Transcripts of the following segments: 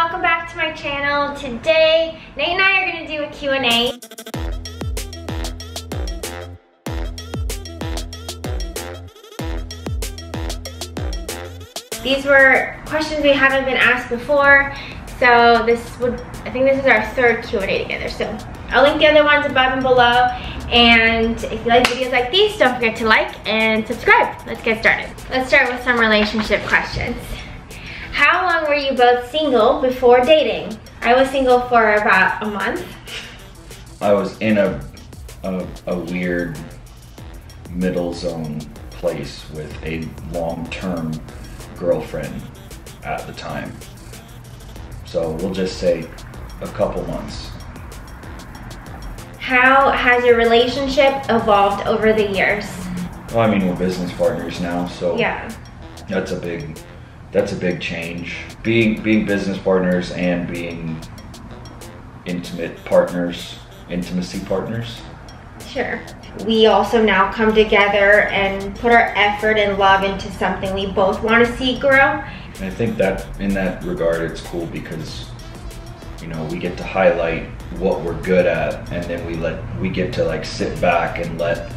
welcome back to my channel. Today, Nate and I are going to do a Q&A. These were questions we haven't been asked before, so I think this is our third Q&A together. So I'll link the other ones above and below. And if you like videos like these, don't forget to like and subscribe. Let's get started. Let's start with some relationship questions. How long were you both single before dating? I was single for about a month. I was in a weird middle zone place with a long-term girlfriend at the time. So we'll just say a couple months. How has your relationship evolved over the years? Well, I mean, we're business partners now, so yeah, that's a big change. Being business partners and being intimacy partners. Sure. We also now come together and put our effort and love into something we both want to see grow. And I think that in that regard, it's cool because, you know, we get to highlight what we're good at, and then we get to like sit back and let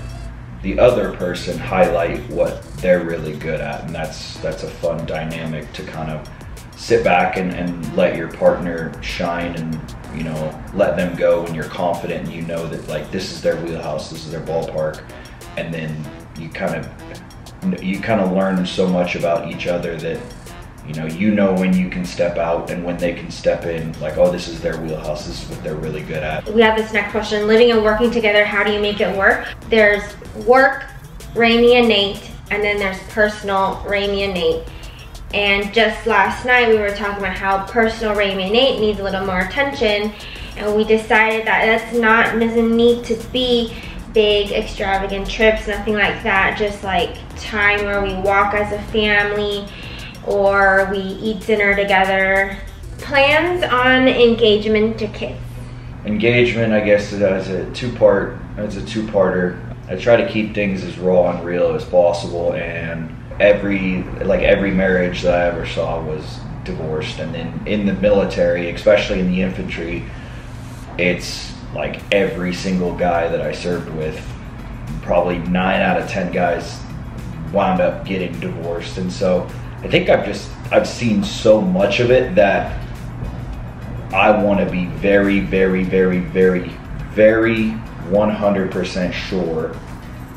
the other person highlight what they're really good at, and that's a fun dynamic to kind of sit back and let your partner shine, and you know, let them go when you're confident and you know that like this is their wheelhouse, this is their ballpark, and then you kind of learn so much about each other that you know when you can step out and when they can step in, like, oh, this is their wheelhouse, this is what they're really good at. We have this next question: living and working together, how do you make it work? There's work, Remi and Nate, and then there's personal, Remi and Nate. And just last night we were talking about how personal Remi and Nate needs a little more attention, and we decided that doesn't need to be big extravagant trips, nothing like that, just like time where we walk as a family or we eat dinner together. Plans on engagement to kids? Engagement, I guess, is a two-parter. I try to keep things as raw and real as possible, and every marriage that I ever saw was divorced. And then in the military, especially in the infantry, it's like every single guy that I served with, probably 9 out of 10 guys wound up getting divorced. And so I think I've seen so much of it that I want to be very, very, very, very, very 100% sure,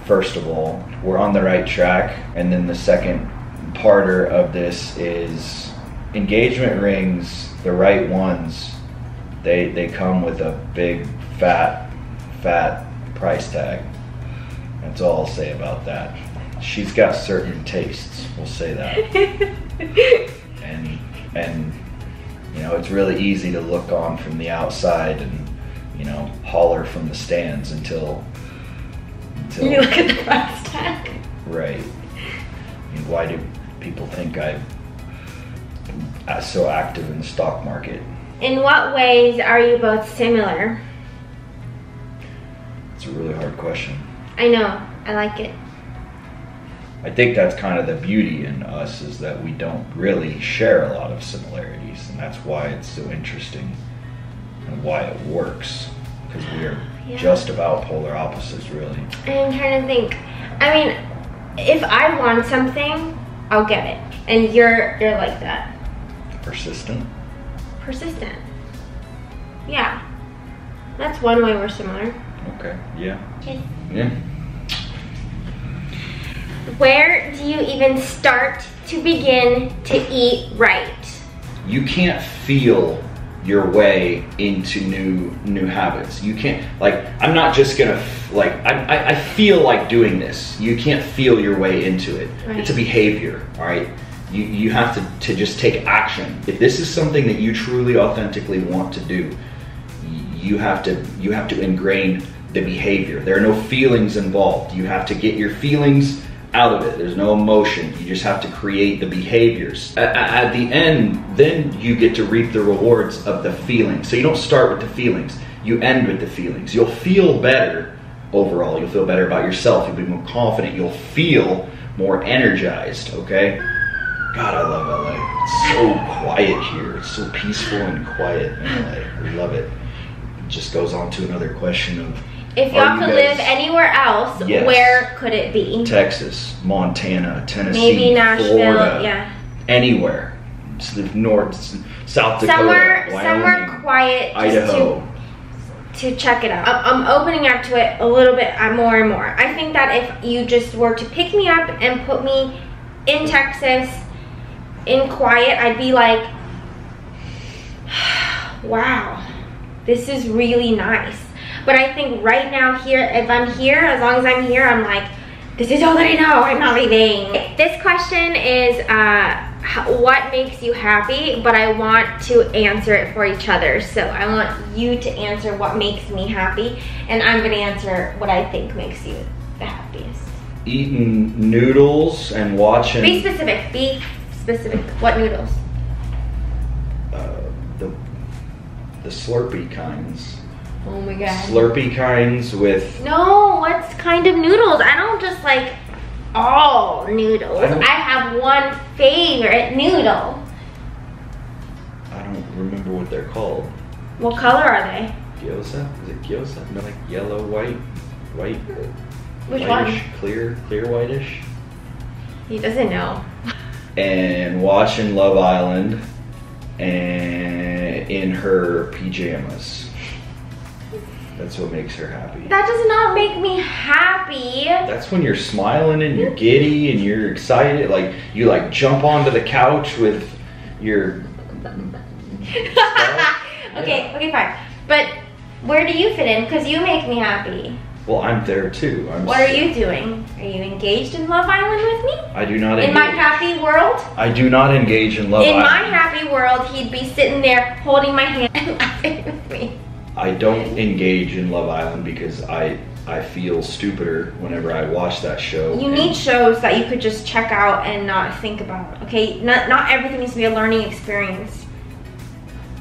first of all, we're on the right track. And then the second parter of this is engagement rings, the right ones, they come with a big fat price tag. That's all I'll say about that. She's got certain tastes, we'll say that. and you know, it's really easy to look on from the outside and, you know, holler from the stands until you look at the price tag. Right. I mean, why do people think I'm so active in the stock market? In what ways are you both similar? It's a really hard question. I know, I like it. I think that's kind of the beauty in us, is that we don't really share a lot of similarities, and that's why it's so interesting and why it works, because we're just about polar opposites, really. I'm trying to think. I mean, if I want something, I'll get it, and you're like that. Persistent. Persistent. Yeah, that's one way we're similar. Okay. Yeah. Okay. Yeah. Where do you even start to begin to eat right? You can't feel your way into new habits. You can't, like, I'm not just gonna, like, I feel like doing this. You can't feel your way into it. Right. It's a behavior, all right? You have to just take action. If this is something that you truly authentically want to do, you have to ingrain the behavior. There are no feelings involved. You have to get your feelings out of it. There's no emotion. You just have to create the behaviors. At the end, then you get to reap the rewards of the feelings. So you don't start with the feelings. You end with the feelings. You'll feel better overall. You'll feel better about yourself. You'll be more confident. You'll feel more energized, okay? God, I love LA. It's so quiet here. It's so peaceful and quiet in LA. I love it. It just goes on to another question of, if y'all could live anywhere else, yes, where could it be? Texas, Montana, Tennessee, maybe Nashville, Florida, yeah. Anywhere. North, South Dakota, somewhere Wyoming, quiet, Idaho. To check it out. I'm opening up to it a little bit more and more. I think that if you just were to pick me up and put me in Texas, in quiet, I'd be like, wow, this is really nice. But I think right now here, if I'm here, as long as I'm here, I'm like, this is all that I know, I'm not leaving. This question is, what makes you happy? But I want to answer it for each other. So I want you to answer what makes me happy, and I'm gonna answer what I think makes you the happiest. Eating noodles and watching. Be specific, What noodles? The Slurpee kinds. Oh my god. Slurpee kinds with... No, what kind of noodles? I don't just like all noodles. I have one favorite noodle. I don't remember what they're called. What color are they? Gyoza? Is it gyoza? No, like yellow, white. Which whitish, one? Clear whitish. He doesn't know. And watching Love Island and in her pajamas. That's what makes her happy. That does not make me happy. That's when you're smiling and you're giddy and you're excited. Like, you like jump onto the couch with your Okay, fine. But where do you fit in? Because you make me happy. Well, I'm there too. What are you doing? Are you engaged in Love Island with me? I do not engage. In my happy world? I do not engage in Love Island. In my happy world, he'd be sitting there holding my hand and laughing with me. I don't engage in Love Island because I feel stupider whenever I watch that show. You need shows that you could just check out and not think about, okay? Not everything needs to be a learning experience.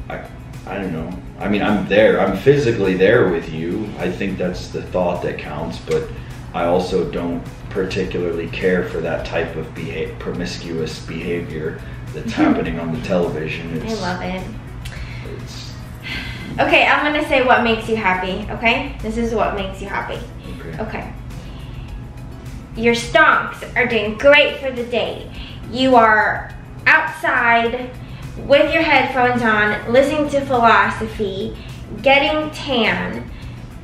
I don't know. I mean, I'm there. I'm physically there with you. I think that's the thought that counts, but I also don't particularly care for that type of promiscuous behavior that's happening on the television. I love it. Okay, I'm gonna say what makes you happy, okay? This is what makes you happy. Okay. Your stonks are doing great for the day. You are outside with your headphones on, listening to philosophy, getting tan,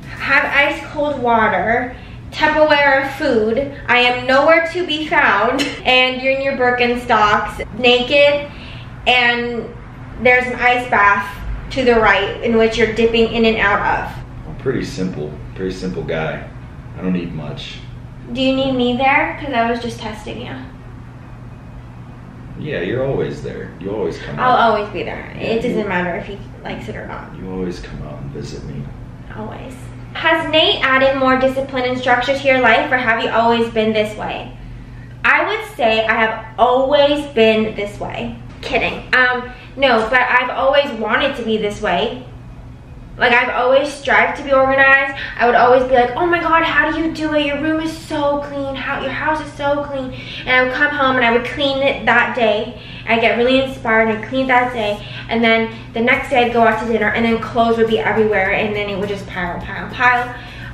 have ice cold water, Tupperware of food, I am nowhere to be found, and you're in your Birkenstocks, naked, and there's an ice bath to the right in which you're dipping in and out of. I'm pretty simple guy. I don't need much. Do you need me there? Because I was just testing you. Yeah, you're always there. You always come out. I'll always be there. Yeah, it doesn't matter if he likes it or not. You always come out and visit me. Always. Has Nate added more discipline and structure to your life, or have you always been this way? I would say I have always been this way. Kidding. No, but I've always wanted to be this way. Like, I've always strived to be organized. I would always be like, oh my God, how do you do it? Your room is so clean. Your house is so clean. And I would come home and I would clean it that day. I'd get really inspired and I'd clean it that day. And then the next day I'd go out to dinner and then clothes would be everywhere and then it would just pile.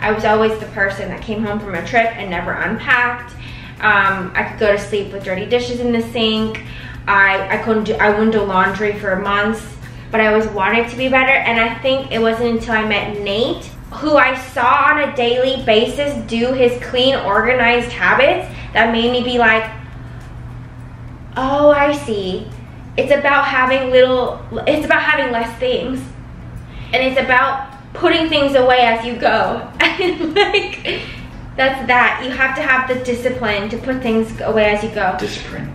I was always the person that came home from a trip and never unpacked. I could go to sleep with dirty dishes in the sink. I wouldn't do laundry for months. But I always wanted to be better, and I think it wasn't until I met Nate, who I saw on a daily basis do his clean, organized habits, that made me be like, oh, I see. It's about having less things. And it's about putting things away as you go. Like, that's that. You have to have the discipline to put things away as you go. Discipline.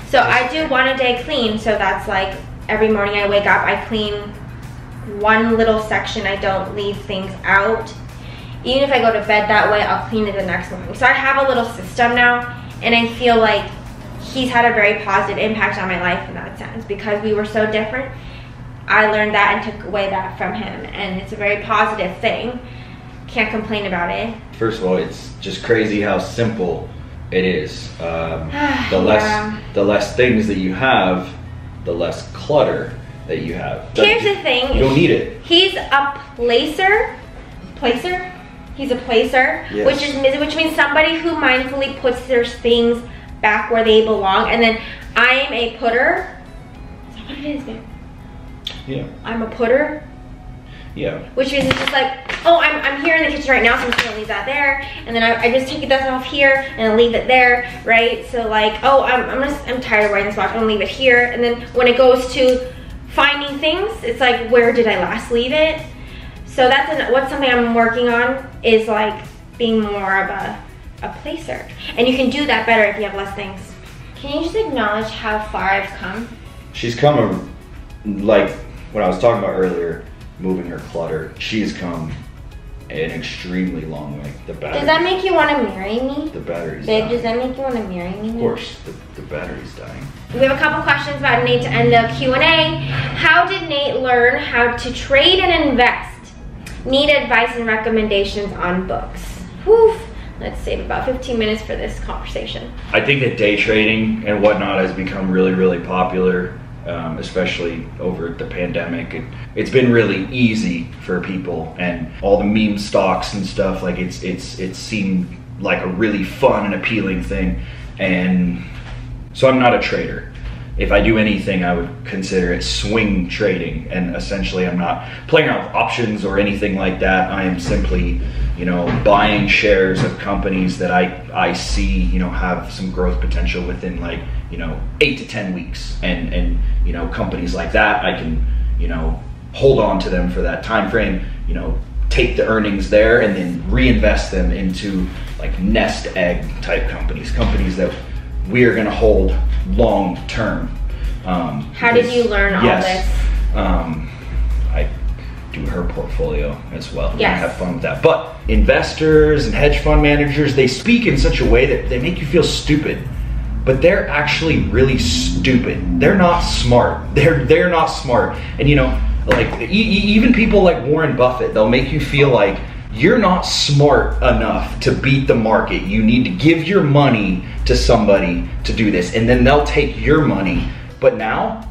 So I do one a day clean, so that's like, every morning I wake up, I clean one little section. I don't leave things out. Even if I go to bed that way, I'll clean it the next morning. So I have a little system now, and I feel like he's had a very positive impact on my life in that sense. Because we were so different, I learned that and took away that from him, and it's a very positive thing. Can't complain about it. First of all, it's just crazy how simple It is. The less things that you have, the less clutter that you have. Here's the thing. You don't need it. He's a placer. He's a placer, Yes. which means somebody who mindfully puts their things back where they belong. And then I am a putter. Is that what it is, babe? Yeah. I'm a putter. Yeah. Which means it's just like, oh, I'm here in the kitchen right now, so I'm just gonna leave that there, and then I just take that off here and leave it there, right? So like, oh, I'm tired of wearing this watch, I'm gonna leave it here, and then when it goes to finding things, it's like, where did I last leave it? So that's what's something I'm working on, is like being more of a placer, and you can do that better if you have less things. Can you just acknowledge how far I've come? She's come, like what I was talking about earlier, moving her clutter. She's come an extremely long way. The battery. Does that make you want to marry me? The battery's Babe, dying. does that make you want to marry me? Of course, the battery's dying. We have a couple questions about Nate to end the Q&A. How did Nate learn how to trade and invest? Need advice and recommendations on books. Whew. Let's save about 15 minutes for this conversation. I think that day trading and whatnot has become really, really popular, especially over the pandemic. It's been really easy for people, and all the meme stocks and stuff, like it seemed like a really fun and appealing thing. And so I'm not a trader. If I do anything, I would consider it swing trading, and essentially I'm not playing around with options or anything like that. I am simply, buying shares of companies that I see, have some growth potential within like, 8 to 10 weeks, and companies like that, I can, hold on to them for that time frame, take the earnings there and then reinvest them into like nest egg type companies that we are going to hold long term. How did you learn all this? I do her portfolio as well. Yes. I have fun with that. But investors and hedge fund managers, they speak in such a way that they make you feel stupid, but they're actually really stupid. They're not smart. They're not smart. And like even people like Warren Buffett, they'll make you feel like you're not smart enough to beat the market. You need to give your money to somebody to do this, and then they'll take your money. But now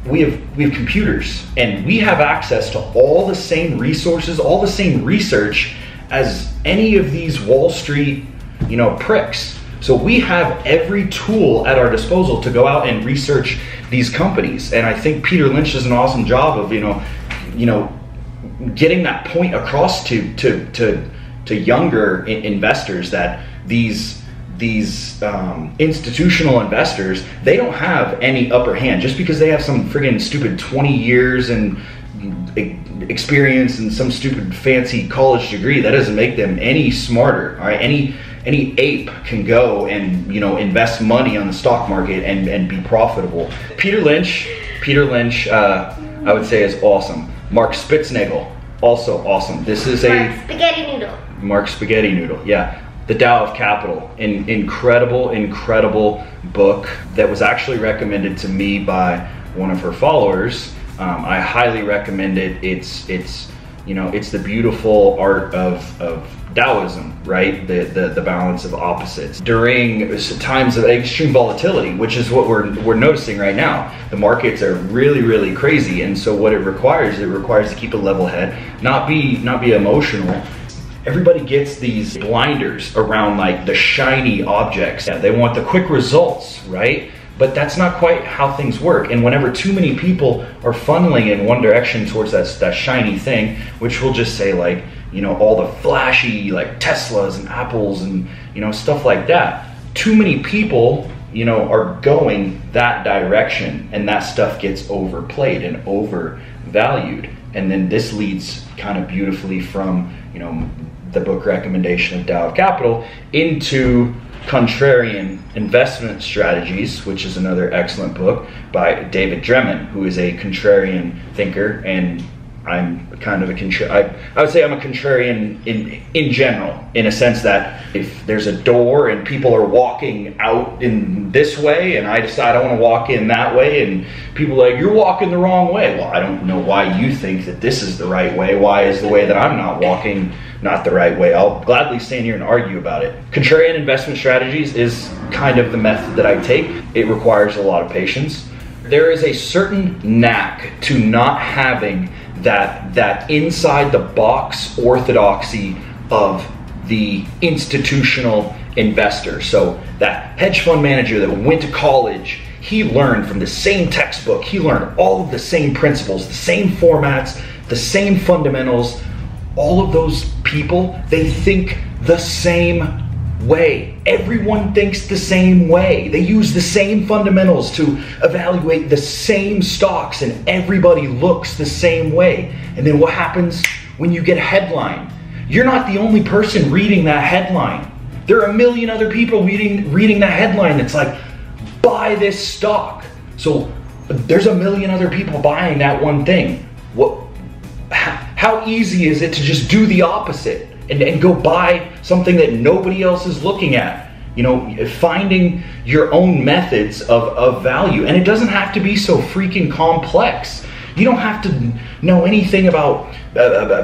we have computers, and we have access to all the same resources, all the same research as any of these Wall Street, pricks. So we have every tool at our disposal to go out and research these companies. And I think Peter Lynch does an awesome job of, getting that point across to younger investors that these institutional investors, they don't have any upper hand. Just because they have some friggin' stupid 20 years and experience and some stupid fancy college degree, that doesn't make them any smarter. All right, any ape can go and invest money on the stock market and be profitable. Peter Lynch, I would say is awesome. Mark Spitznagel, also awesome. This is Mark Spaghetti Noodle, yeah. The Tao of Capital, an incredible book that was actually recommended to me by one of her followers. I highly recommend it. It's the beautiful art of Taoism, right? The balance of opposites during times of extreme volatility, which is what we're noticing right now. The markets are really crazy, and so what it requires to keep a level head, not be emotional. Everybody gets these blinders around like the shiny objects. Yeah, they want the quick results, right? But that's not quite how things work. And whenever too many people are funneling in one direction towards that shiny thing, which we'll just say like, all the flashy like Teslas and Apples and, stuff like that. Too many people, are going that direction, and that stuff gets overplayed and overvalued. And then this leads kind of beautifully from, the book recommendation of Tao of Capital into Contrarian Investment Strategies, which is another excellent book by David Dremen, who is a contrarian thinker and I'm kind of I would say I'm a contrarian in general, in a sense that if there's a door and people are walking out in this way and I decide I want to walk in that way and people are like, you're walking the wrong way. Well, I don't know why you think that this is the right way. Why is the way that I'm not walking not the right way? I'll gladly stand here and argue about it. Contrarian investment strategies is kind of the method that I take. It requires a lot of patience. There is a certain knack to not having that inside the box orthodoxy of the institutional investor. So that hedge fund manager that went to college, he learned from the same textbook, he learned all of the same principles, the same formats, the same fundamentals. All of those people, they think the same way. Everyone thinks the same way. They use the same fundamentals to evaluate the same stocks, and everybody looks the same way. And then what happens when you get a headline? You're not the only person reading that headline. There are a million other people reading that headline that's like, buy this stock. So there's a million other people buying that one thing. How easy is it to just do the opposite and go buy something that nobody else is looking at? You know, finding your own methods of value. And it doesn't have to be so freaking complex. You don't have to know anything about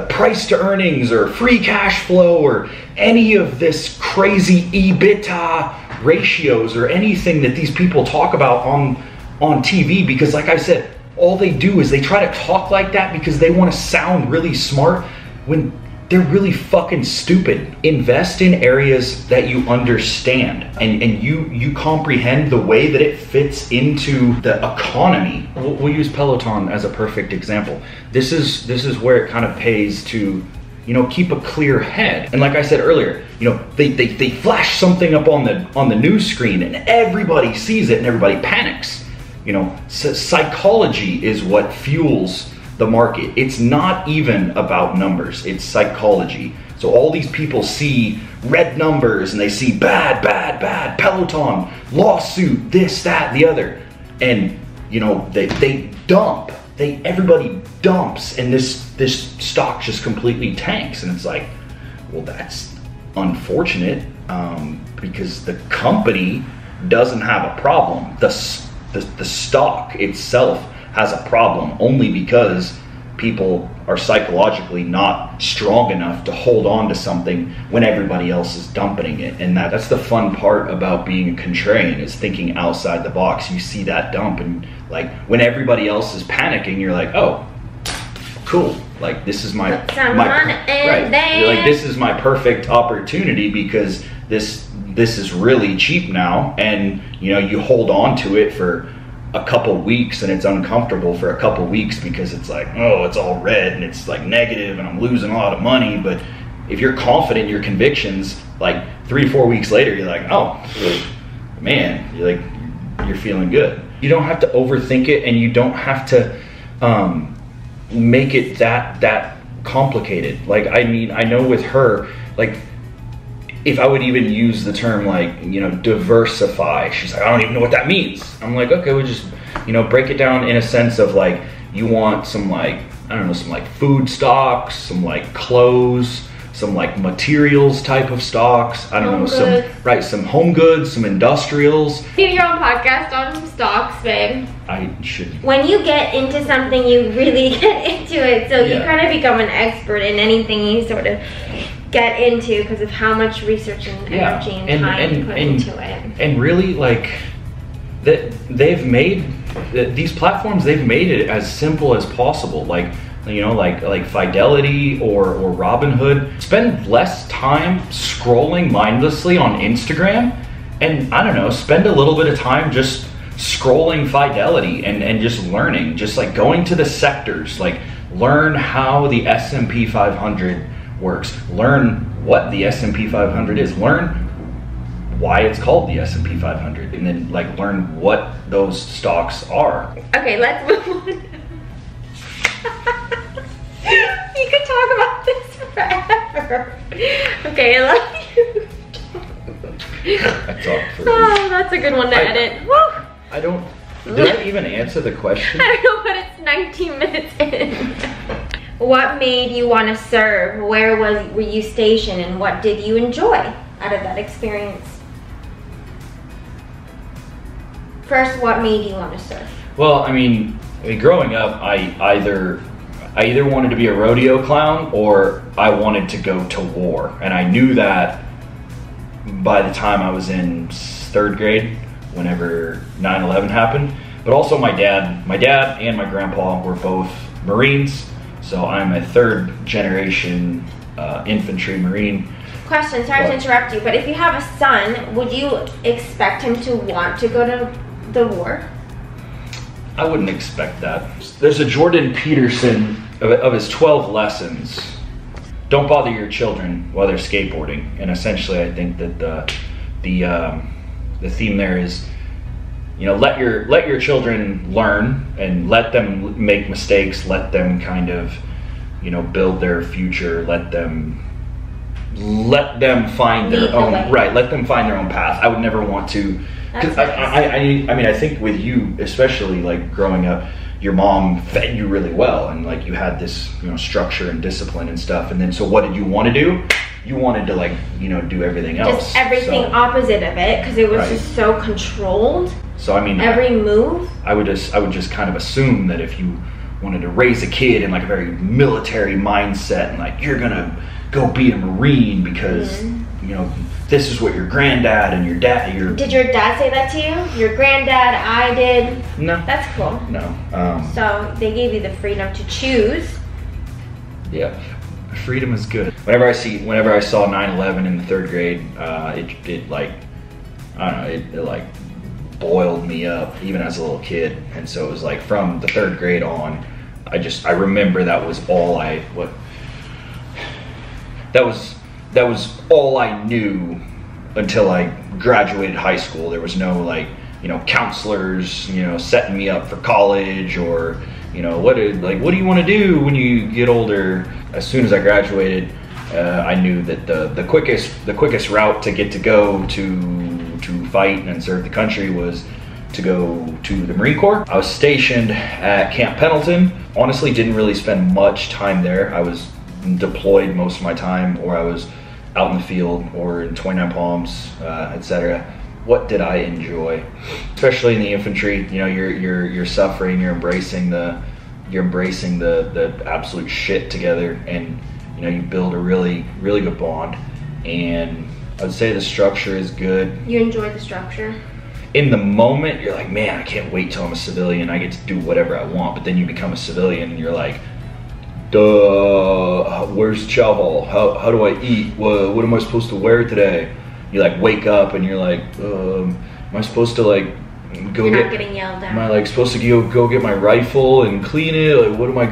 price to earnings or free cash flow or any of this crazy EBITDA ratios or anything that these people talk about on TV, because like I said, all they do is they try to talk like that because they want to sound really smart when they're really fucking stupid. Invest in areas that you understand and you comprehend the way that it fits into the economy. We'll use Peloton as a perfect example. This is where it kind of pays to, you know, keep a clear head. And like I said earlier, you know, they flash something up on the news screen and everybody sees it and everybody panics. You know, psychology is what fuels the market. It's not even about numbers, it's psychology. So all these people see red numbers and they see bad, Peloton, lawsuit, this, that, the other. And, you know, they dump. Everybody dumps and this stock just completely tanks. And it's like, well, that's unfortunate because the company doesn't have a problem. The stock itself has a problem only because people are psychologically not strong enough to hold on to something when everybody else is dumping it. And that's the fun part about being a contrarian, is thinking outside the box. You see that dump and like when everybody else is panicking, you're like, oh, cool. Like this is my right. You're like, this is my perfect opportunity because this is really cheap now, and you know, you hold on to it for a couple weeks and it's uncomfortable for a couple weeks because it's like, oh, it's all red and it's like negative and I'm losing a lot of money. But if you're confident in your convictions, like 3 or 4 weeks later, you're like, oh man, you're feeling good. You don't have to overthink it, and you don't have to make it that complicated. Like, I mean, I know with her, like, if I would even use the term like, you know, diversify, she's like, I don't even know what that means. I'm like, okay, we'll just, you know, break it down in a sense of like, you want some like, I don't know, some like food stocks, some like clothes, some like materials type of stocks. I don't know, some home goods, some industrials. Do your own podcast on stocks, babe. I should. When you get into something, you really get into it. So you kind of become an expert in anything you sort of get into because of how much research and energy and time you put into it. And really, like, they've made these platforms, they've made it as simple as possible. Like, you know, like Fidelity or Robinhood. Spend less time scrolling mindlessly on Instagram, and I don't know, spend a little bit of time just scrolling Fidelity and just learning, just like going to the sectors, like learn how the S&P 500 works, learn what the S&P 500 is, learn why it's called the S&P 500, and then like learn what those stocks are. Okay, let's move on. You could talk about this forever. Okay, I love you. I talked for oh, that's a good one to edit. Woo. I don't, did I even answer the question? I don't know, but it's 19 minutes in. what made you want to serve? Where were you stationed, and what did you enjoy out of that experience? First, what made you want to serve? Well, I mean, growing up, I either wanted to be a rodeo clown or I wanted to go to war. And I knew that by the time I was in 3rd grade, whenever 9/11 happened. But also my dad and my grandpa were both Marines. So I'm a 3rd generation infantry Marine. Question, sorry to interrupt you, but if you have a son, would you expect him to want to go to the war? I wouldn't expect that. There's a Jordan Peterson of his 12 lessons. Don't bother your children while they're skateboarding. And essentially, I think that the theme there is, you know, let your children learn and let them make mistakes. Let them kind of, you know, build their future. Let them find their own right. Let them find their own path. I would never want to. Cause I mean, I think with you, especially like growing up, your mom fed you really well, and like you had this, you know, structure and discipline and stuff. And then, so what did you want to do? You wanted to, like, you know, do everything else. Just everything opposite of it, because it was just so controlled. So I mean, every move. I would just kind of assume that if you wanted to raise a kid in like a very military mindset, and like you're gonna go be a Marine because you know, this is what your granddad and your dad. Did your dad say that to you? Your granddad, I did. No. That's cool. No. So they gave you the freedom to choose. Yeah, freedom is good. Whenever I saw 9/11 in the 3rd grade, it like, I don't know, it like boiled me up even as a little kid. And so it was like from the 3rd grade on, I remember that was all that was all I knew until I graduated high school. There was no, like, you know, counselors, you know, setting me up for college, or, you know, what do you want to do when you get older? As soon as I graduated, I knew that the quickest route to go to fight and serve the country was to go to the Marine Corps. I was stationed at Camp Pendleton. Honestly, didn't really spend much time there. I was deployed most of my time, or I was out in the field or in 29 Palms, etc. What did I enjoy? Especially in the infantry, you know, you're suffering, you're embracing the absolute shit together, and you know, you build a really good bond. And I'd say the structure is good. You enjoy the structure? In the moment, you're like, man, I can't wait till I'm a civilian. I get to do whatever I want. But then you become a civilian and you're like, duh, where's the chow hall? How do I eat? What am I supposed to wear today? You like wake up and you're like, am I supposed to like go you're not getting yelled at. Am I like supposed to go get my rifle and clean it? Like, what am I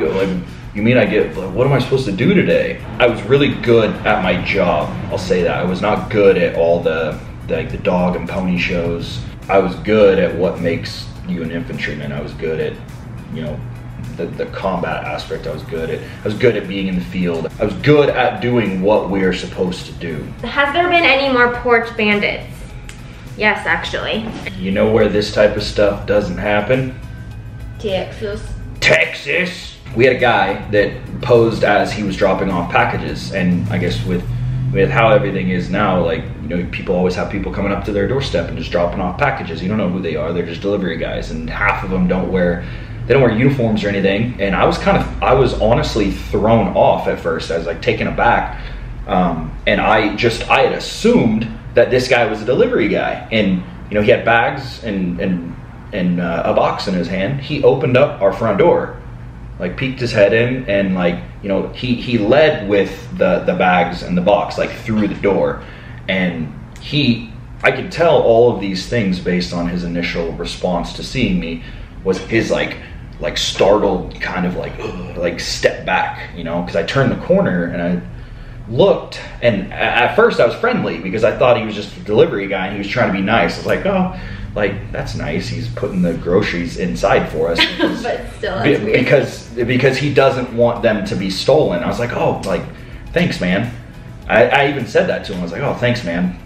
you mean what am I supposed to do today? I was really good at my job. I'll say that. I was not good at all the dog and pony shows. I was good at what makes you an infantryman. I was good at, you know, the combat aspect. I was good at being in the field. I was good at doing what we're supposed to do. Has there been any more porch bandits? Yes, actually. You know where this type of stuff doesn't happen? Texas. We had a guy that posed as he was dropping off packages, and I guess with how everything is now, like, you know, people always have people coming up to their doorstep and just dropping off packages. You don't know who they are. They're just delivery guys, and half of them don't wear uniforms or anything. And I was honestly thrown off at first. I was like taken aback, and I had assumed that this guy was a delivery guy, and you know, he had bags and a box in his hand. He opened up our front door, like peeked his head in, and like, you know, he led with the bags and the box, like through the door. And I could tell all of these things based on his initial response to seeing me, was his like startled kind of like step back, you know, because I turned the corner and I looked, and at first I was friendly because I thought he was just a delivery guy and he was trying to be nice. I was like, oh, like, that's nice, he's putting the groceries inside for us. Because, but still, that's weird. Because he doesn't want them to be stolen. I was like, oh, like, thanks, man. I even said that to him. I was like, oh, thanks, man.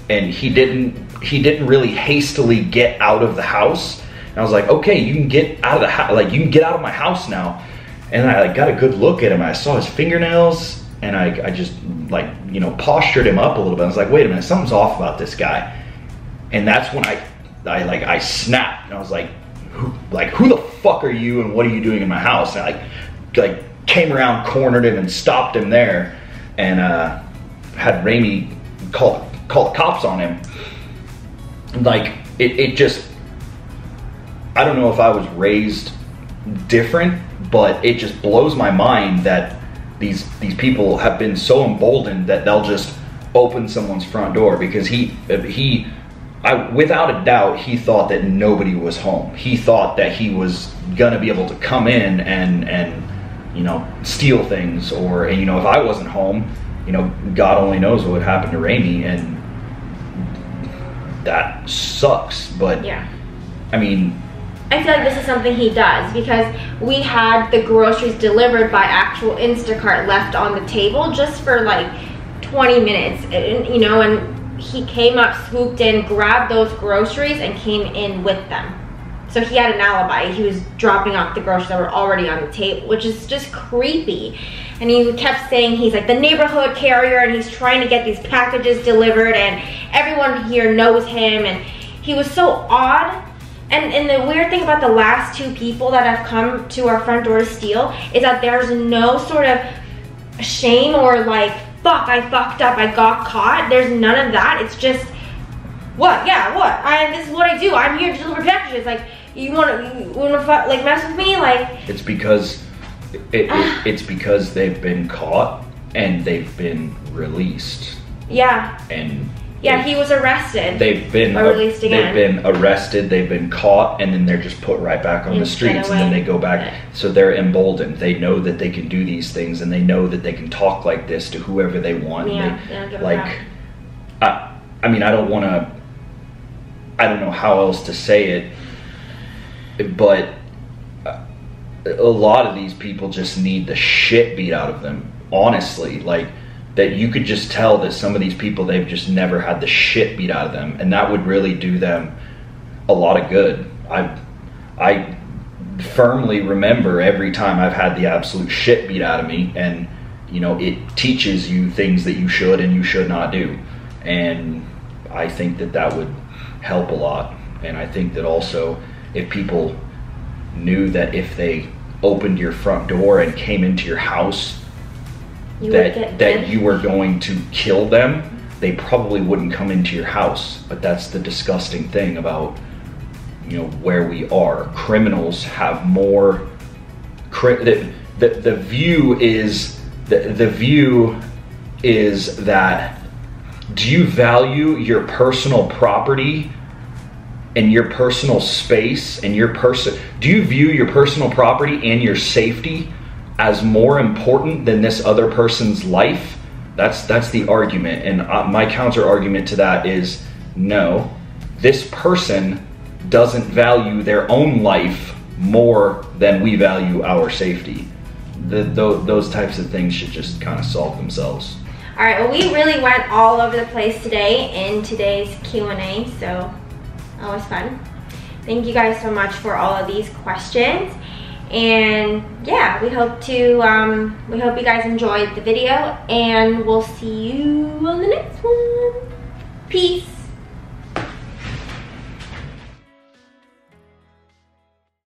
And he didn't really hastily get out of the house. And I was like, okay, you can get out of the house, like, you can get out of my house now. And I like got a good look at him. I saw his fingernails, and I just like, you know, postured him up a little bit. I was like, wait a minute, something's off about this guy. And that's when I snapped, and I was like, who the fuck are you, and what are you doing in my house? And I like came around, cornered him, and stopped him there, and had Remi call the cops on him. Like it just, I don't know if I was raised different, but it just blows my mind that these people have been so emboldened that they'll just open someone's front door, because without a doubt, he thought that nobody was home. He thought that he was gonna be able to come in and you know, steal things, or, you know, if I wasn't home, you know, God only knows what would happen to Remi, and that sucks. But yeah, I mean, I feel like this is something he does, because we had the groceries delivered by actual Instacart left on the table just for like 20 minutes, and, you know, and he came up, swooped in, grabbed those groceries, and came in with them. So he had an alibi. He was dropping off the groceries that were already on the table, which is just creepy. And he kept saying he's like the neighborhood carrier, and he's trying to get these packages delivered, and everyone here knows him, and he was so odd. And the weird thing about the last 2 people that have come to our front door to steal is that there's no sort of shame or like, fuck, I fucked up, I got caught. There's none of that. It's just, what? Yeah, what? This is what I do. I'm here to deliver packages. Like, you wanna like mess with me? Like, it's because it's because they've been caught and they've been released. Yeah. And yeah, he was arrested. They've been released again. They've been arrested. They've been caught, and then they're just put right back on the streets, and then they go back. So they're emboldened. They know that they can do these things, and they know that they can talk like this to whoever they want. Yeah, they don't give a like. crap. I mean, I don't know how else to say it, but a lot of these people just need the shit beat out of them. Honestly, like, that you could just tell that some of these people, they've just never had the shit beat out of them, and that would really do them a lot of good. I firmly remember every time I've had the absolute shit beat out of me, and, you know, it teaches you things that you should and you should not do, and I think that would help a lot. And I think that also, if people knew that if they opened your front door and came into your house, that you were going to kill them, they probably wouldn't come into your house. But that's the disgusting thing about, you know, where we are. Criminals have more. The view is that, do you value your personal property and your personal space and do you view your personal property and your safety as more important than this other person's life? That's the argument. And my counter argument to that is, no, this person doesn't value their own life more than we value our safety. Those types of things should just kind of solve themselves. All right, well, we really went all over the place today in today's Q&A, so that was fun. Thank you guys so much for all of these questions. And yeah, we hope you guys enjoyed the video, and we'll see you on the next one. Peace.